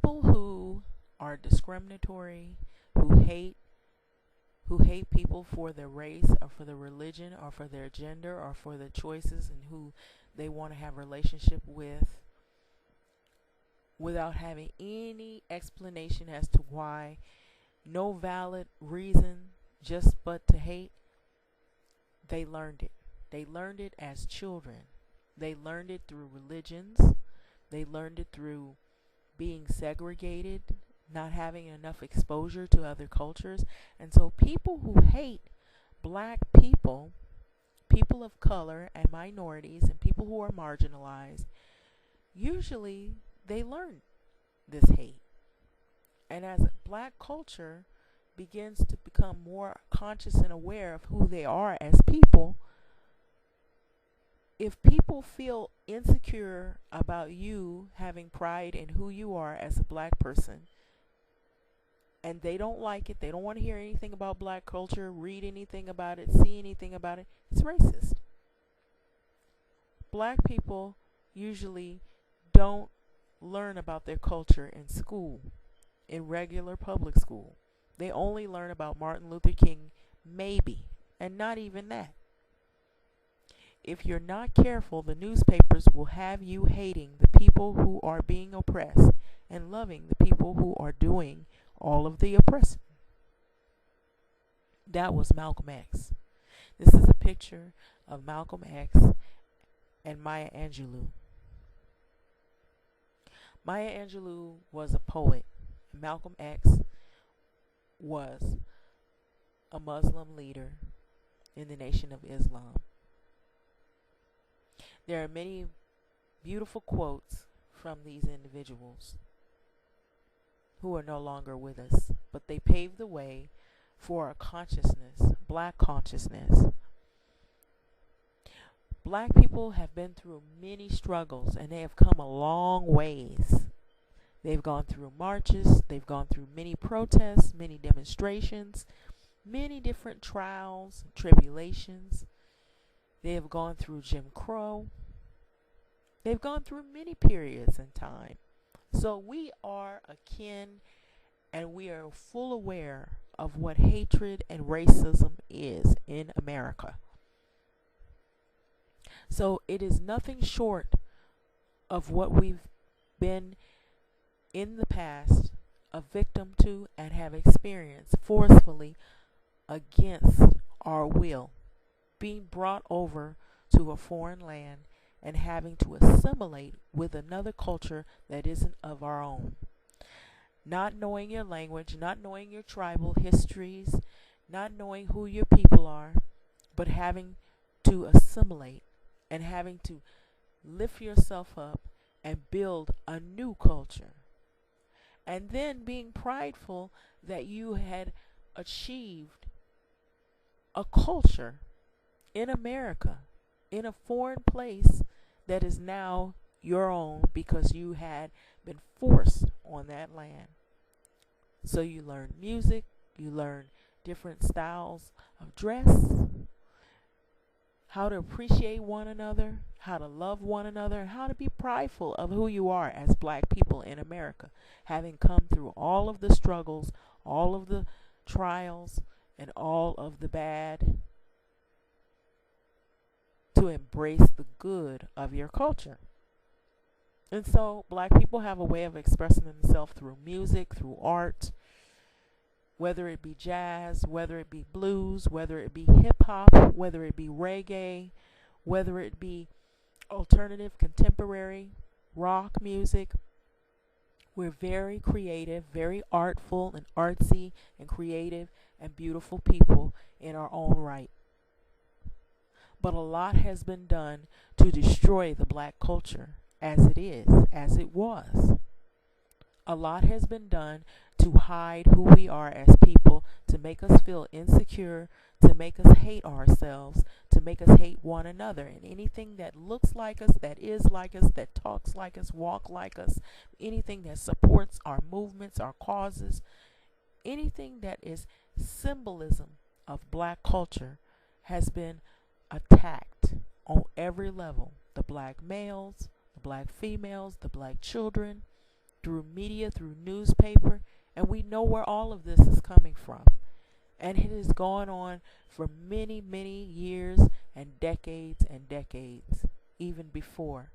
people who are discriminatory, who hate people for their race or for their religion or for their gender or for their choices and who they want to have a relationship with without having any explanation as to why, no valid reason, just but to hate, they learned it. They learned it as children. They learned it through religions. They learned it through being segregated, not having enough exposure to other cultures. And so people who hate black people, people of color and minorities and people who are marginalized, usually they learn this hate. And as black culture begins to become more conscious and aware of who they are as people, if people feel insecure about you having pride in who you are as a black person, and they don't like it, they don't want to hear anything about black culture, read anything about it, see anything about it, it's racist. Black people usually don't learn about their culture in school, in regular public school. They only learn about Martin Luther King, maybe, and not even that. If you're not careful, the newspapers will have you hating the people who are being oppressed and loving the people who are doing all of the oppressing. That was Malcolm X. This is a picture of Malcolm X and Maya Angelou. Maya Angelou was a poet. Malcolm X was a Muslim leader in the Nation of Islam. There are many beautiful quotes from these individuals who are no longer with us, but they paved the way for a consciousness, black consciousness. Black people have been through many struggles and they have come a long ways. They've gone through marches, they've gone through many protests, many demonstrations, many different trials, tribulations. They have gone through Jim Crow. They've gone through many periods in time. So we are akin and we are full aware of what hatred and racism is in America. So it is nothing short of what we've been in the past a victim to and have experienced forcefully against our will, being brought over to a foreign land and having to assimilate with another culture that isn't of our own. Not knowing your language, not knowing your tribal histories, not knowing who your people are, but having to assimilate and having to lift yourself up and build a new culture. And then being prideful that you had achieved a culture in America, in a foreign place that is now your own because you had been forced on that land. So you learn music, you learn different styles of dress, how to appreciate one another, how to love one another, and how to be prideful of who you are as black people in America, having come through all of the struggles, all of the trials, and all of the bad, to embrace the good of your culture. And so black people have a way of expressing themselves through music, through art, whether it be jazz, whether it be blues, whether it be hip-hop, whether it be reggae, whether it be alternative, contemporary, rock music. We're very creative, very artful and artsy and creative and beautiful people in our own right. But a lot has been done to destroy the black culture as it is, as it was. A lot has been done to hide who we are as people, to make us feel insecure, to make us hate ourselves, to make us hate one another. And anything that looks like us, that is like us, that talks like us, walk like us, anything that supports our movements, our causes, anything that is symbolism of black culture has been attacked on every level. The black males, the black females, the black children, through media, through newspaper, and we know where all of this is coming from. And it has gone on for many, many years and decades, even before.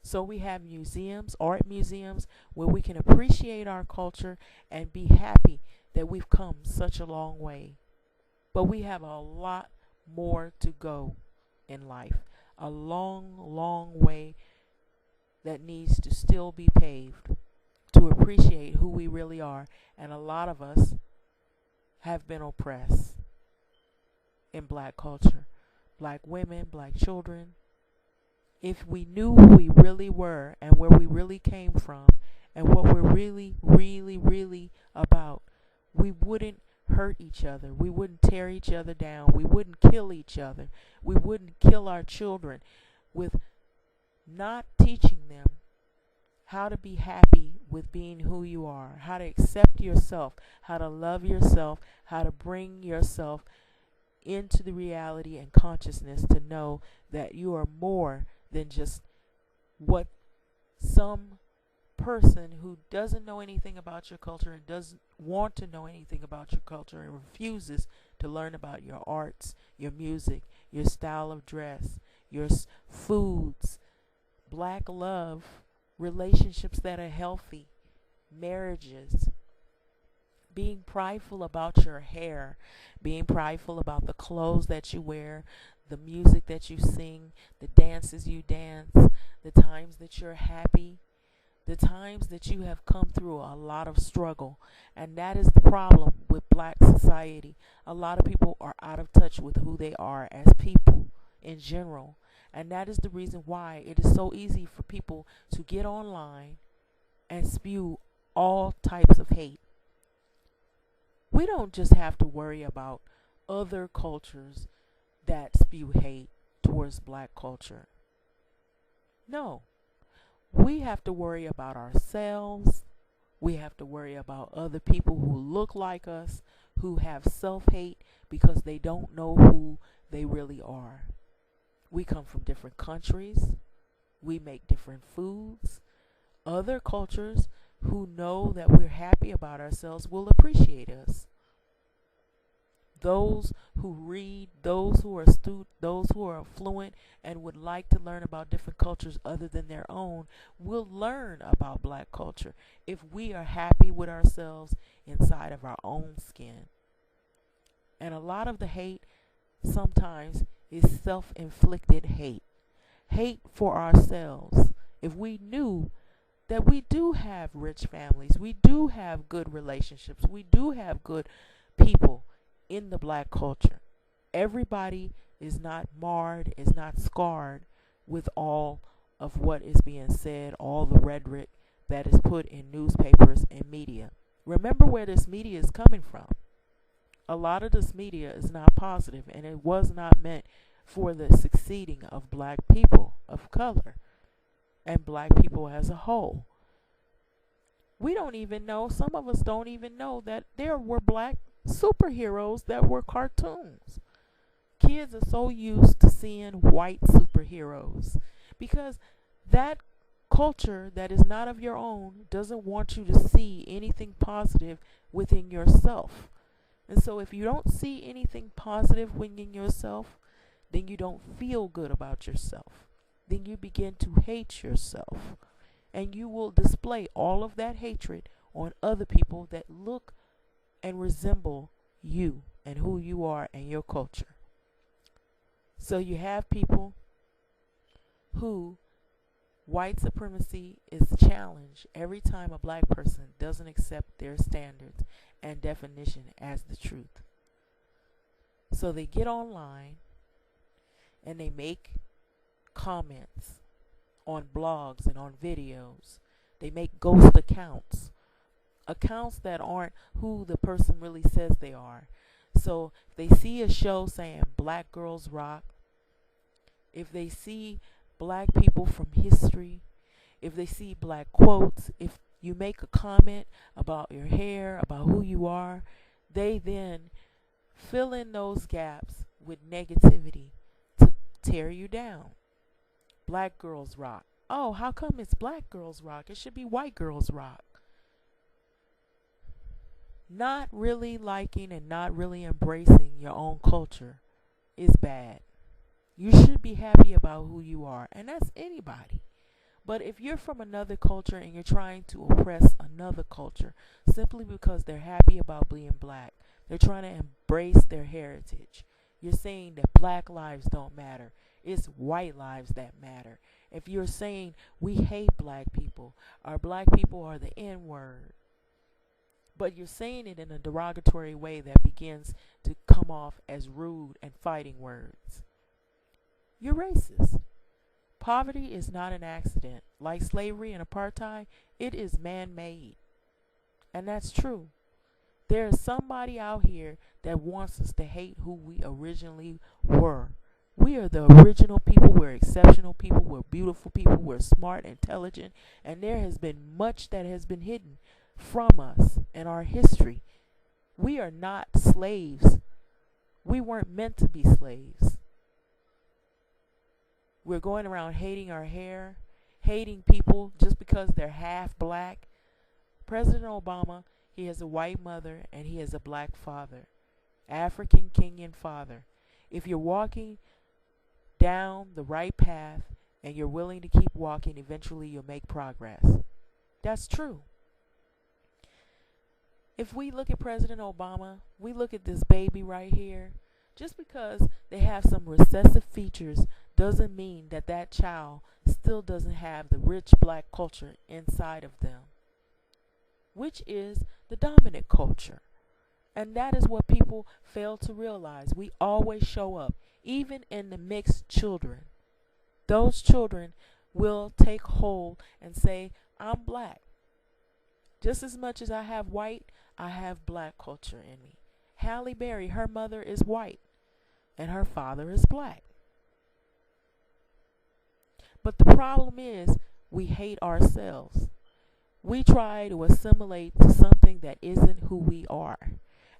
So we have museums, art museums, where we can appreciate our culture and be happy that we've come such a long way. But we have a lot more to go in life. A long, long way that needs to still be paved to appreciate who we really are. And a lot of us have been oppressed in black culture. Black women, black children. If we knew who we really were and where we really came from and what we're really, really, really about, we wouldn't hurt each other. We wouldn't tear each other down. We wouldn't kill each other. We wouldn't kill our children with not teaching them how to be happy with being who you are, how to accept yourself, how to love yourself, how to bring yourself into the reality and consciousness to know that you are more than just what some person who doesn't know anything about your culture and doesn't want to know anything about your culture and refuses to learn about your arts, your music, your style of dress, your foods, black love, relationships that are healthy, marriages, being prideful about your hair, being prideful about the clothes that you wear, the music that you sing, the dances you dance, the times that you're happy, the times that you have come through a lot of struggle. And that is the problem with black society. A lot of people are out of touch with who they are as people in general. And that is the reason why it is so easy for people to get online and spew all types of hate. We don't just have to worry about other cultures that spew hate towards black culture. No. We have to worry about ourselves. We have to worry about other people who look like us, who have self-hate because they don't know who they really are. We come from different countries. We make different foods. Other cultures who know that we're happy about ourselves will appreciate us. Those who read, those who are astute, those who are fluent and would like to learn about different cultures other than their own will learn about black culture if we are happy with ourselves inside of our own skin. And a lot of the hate sometimes is self-inflicted hate. Hate for ourselves. If we knew that we do have rich families, we do have good relationships, we do have good people in the black culture. Everybody is not marred, is not scarred with all of what is being said, all the rhetoric that is put in newspapers and media. Remember where this media is coming from. A lot of this media is not positive, and it was not meant for the succeeding of black people of color and black people as a whole. We don't even know, some of us don't even know that there were black superheroes that were cartoons. Kids are so used to seeing white superheroes because that culture that is not of your own doesn't want you to see anything positive within yourself. And so if you don't see anything positive within yourself, then you don't feel good about yourself. Then you begin to hate yourself. And you will display all of that hatred on other people that look and resemble you and who you are and your culture. So you have people who white supremacy is challenged every time a black person doesn't accept their standards and definition as the truth. So they get online and they make comments on blogs and on videos. They make ghost accounts. Accounts that aren't who the person really says they are. So if they see a show saying Black Girls Rock, if they see black people from history, if they see black quotes, if you make a comment about your hair, about who you are, they then fill in those gaps with negativity to tear you down. Black Girls Rock. Oh, how come it's black girls rock? It should be white girls rock. Not really liking and not really embracing your own culture is bad. You should be happy about who you are, and that's anybody. But if you're from another culture and you're trying to oppress another culture simply because they're happy about being black, they're trying to embrace their heritage. You're saying that black lives don't matter. It's white lives that matter. If you're saying we hate black people, or black people are the N word, but you're saying it in a derogatory way that begins to come off as rude and fighting words, you're racist. Poverty is not an accident. Like slavery and apartheid, it is man made. And that's true. There is somebody out here that wants us to hate who we originally were. We are the original people. We're exceptional people. We're beautiful people. We're smart, intelligent. And there has been much that has been hidden from us in our history. We are not slaves. We weren't meant to be slaves. We're going around hating our hair, hating people just because they're half black. President Obama, he has a white mother and he has a black father, African Kenyan father. If you're walking down the right path and you're willing to keep walking, eventually you'll make progress. That's true. If we look at President Obama, we look at this baby right here, just because they have some recessive features doesn't mean that that child still doesn't have the rich black culture inside of them, which is the dominant culture. And that is what people fail to realize. We always show up, even in the mixed children. Those children will take hold and say, I'm black. Just as much as I have white, I have black culture in me. Halle Berry, her mother is white, and her father is black. But the problem is, we hate ourselves. We try to assimilate to something that isn't who we are.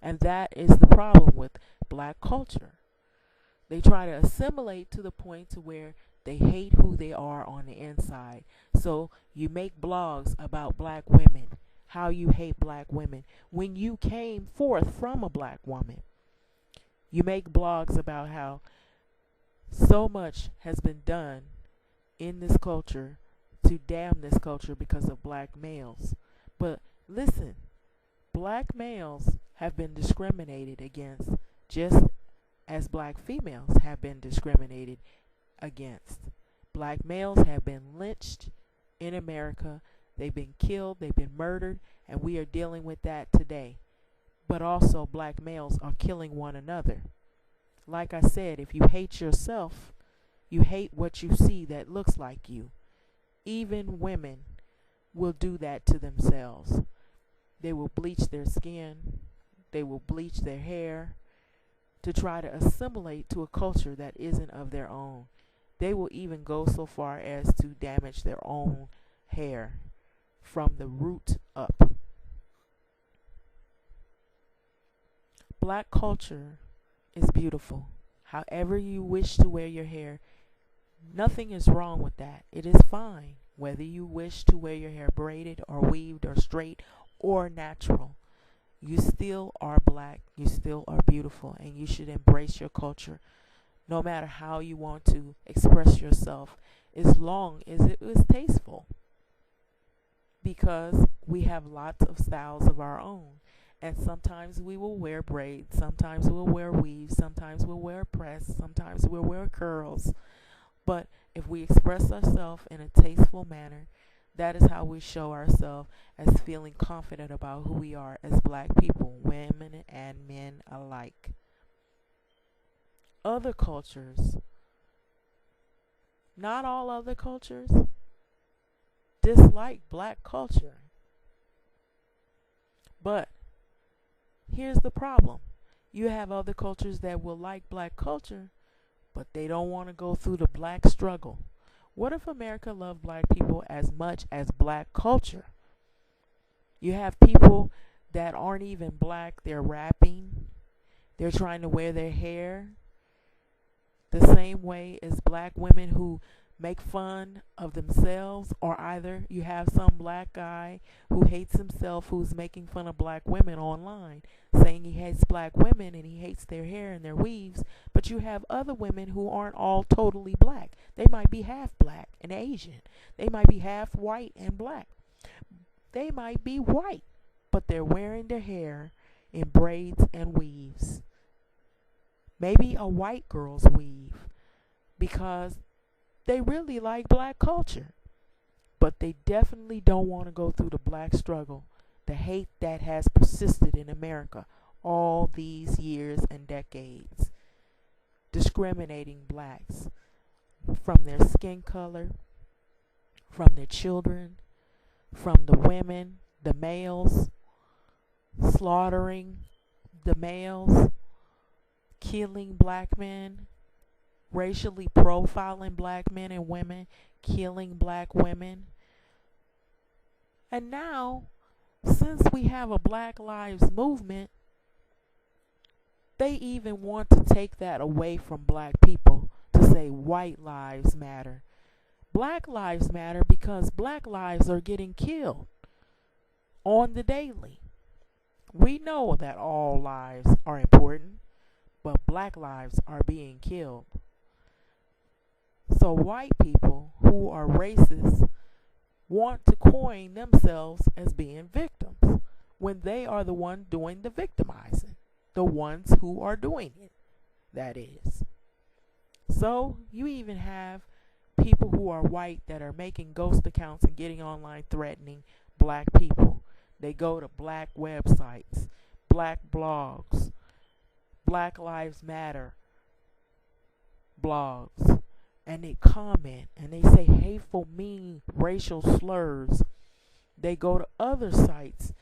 And that is the problem with black culture. They try to assimilate to the point to where they hate who they are on the inside. So you make blogs about black women, how you hate black women, when you came forth from a black woman. You make blogs about how so much has been done in this culture to damn this culture because of black males. But listen, black males have been discriminated against just as black females have been discriminated against. Black males have been lynched in America. They've been killed, they've been murdered, and we are dealing with that today. But also black males are killing one another. Like I said, if you hate yourself, you hate what you see that looks like you. Even women will do that to themselves. They will bleach their skin. They will bleach their hair to try to assimilate to a culture that isn't of their own. They will even go so far as to damage their own hair from the root up. Black culture is beautiful. However you wish to wear your hair, nothing is wrong with that. It is fine whether you wish to wear your hair braided or weaved or straight or natural. You still are black. You still are beautiful, and you should embrace your culture no matter how you want to express yourself, as long as it is tasteful. Because we have lots of styles of our own. And sometimes we will wear braids, sometimes we'll wear weaves, sometimes we'll wear press, sometimes we'll wear curls. But if we express ourselves in a tasteful manner, that is how we show ourselves as feeling confident about who we are as black people, women and men alike. Other cultures, not all other cultures, dislike black culture. But here's the problem. You have other cultures that will like black culture, but they don't want to go through the black struggle. What if America loved black people as much as black culture? You have people that aren't even black, they're rapping, they're trying to wear their hair the same way as black women who make fun of themselves, or either you have some black guy who hates himself who's making fun of black women online, saying he hates black women and he hates their hair and their weaves. But you have other women who aren't all totally black. They might be half black and Asian. They might be half white and black. They might be white, but they're wearing their hair in braids and weaves. Maybe a white girl's weave, because they really like black culture, but they definitely don't want to go through the black struggle, the hate that has persisted in America all these years and decades, discriminating blacks from their skin color, from their children, from the women, the males, slaughtering the males, killing black men, racially profiling black men and women, killing black women. And now, since we have a Black Lives Movement, they even want to take that away from black people to say white lives matter. Black lives matter because black lives are getting killed on the daily. We know that all lives are important, but black lives are being killed. So white people who are racist want to coin themselves as being victims when they are the ones doing the victimizing, the ones who are doing it, that is. So you even have people who are white that are making ghost accounts and getting online threatening black people. They go to black websites, black blogs, Black Lives Matter blogs, and they comment and they say hateful, mean, racial slurs. They go to other sites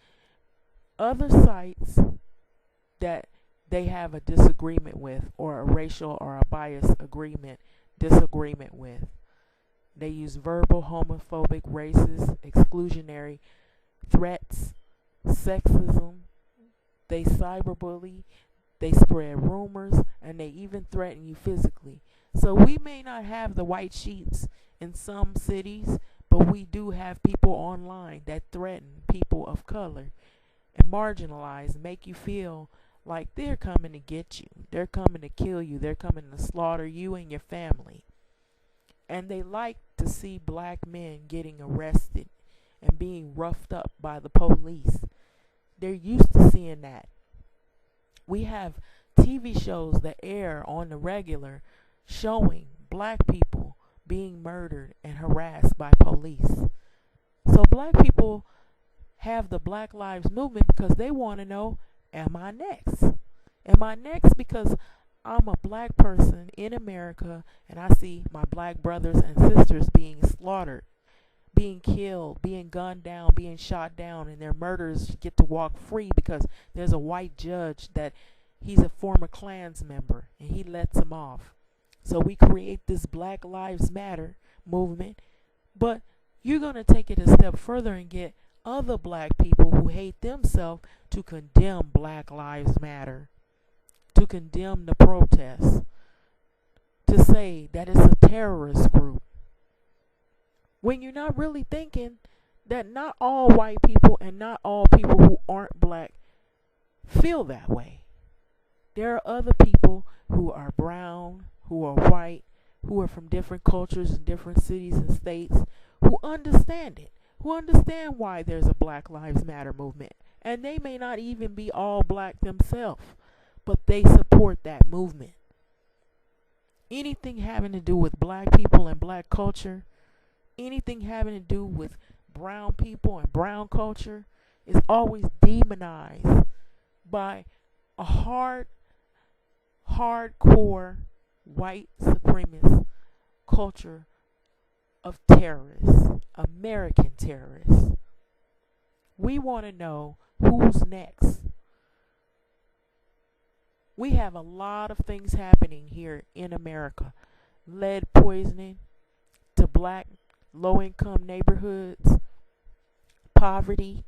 that they have a disagreement with, or a racial or a bias disagreement with. They use verbal, homophobic, racist, exclusionary threats, sexism. They cyberbully, they spread rumors, and they even threaten you physically. So we may not have the white sheets in some cities, but we do have people online that threaten people of color and marginalize, make you feel like they're coming to get you. They're coming to kill you. They're coming to slaughter you and your family. And they like to see black men getting arrested and being roughed up by the police. They're used to seeing that. We have TV shows that air on the regular showing black people being murdered and harassed by police. So black people have the Black Lives Movement because they want to know, am I next? Am I next because I'm a black person in America and I see my black brothers and sisters being slaughtered, being killed, being gunned down, being shot down, and their murderers get to walk free because there's a white judge that he's a former Klans member and he lets them off. So we create this Black Lives Matter movement, but you're going to take it a step further and get other black people who hate themselves to condemn Black Lives Matter, to condemn the protests, to say that it's a terrorist group, when you're not really thinking that not all white people and not all people who aren't black feel that way. There are other people who are brown, who are white, who are from different cultures and different cities and states, who understand it, who understand why there's a Black Lives Matter movement. And they may not even be all black themselves, but they support that movement. Anything having to do with black people and black culture, anything having to do with brown people and brown culture is always demonized by a hardcore white supremacist culture of terrorists, American terrorists. We want to know who's next. We have a lot of things happening here in America. Lead poisoning to black low-income neighborhoods, poverty,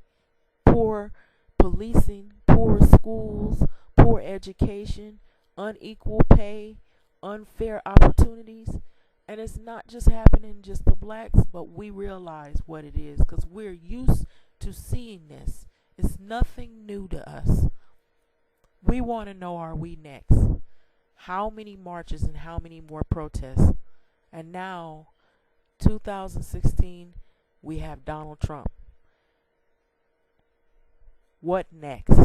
poor policing, poor schools, poor education, unequal pay, unfair opportunities. And it's not just happening just to blacks, but we realize what it is because we're used to seeing this. It's nothing new to us. We want to know, are we next? How many marches and how many more protests? And now, 2016, we have Donald Trump. What next?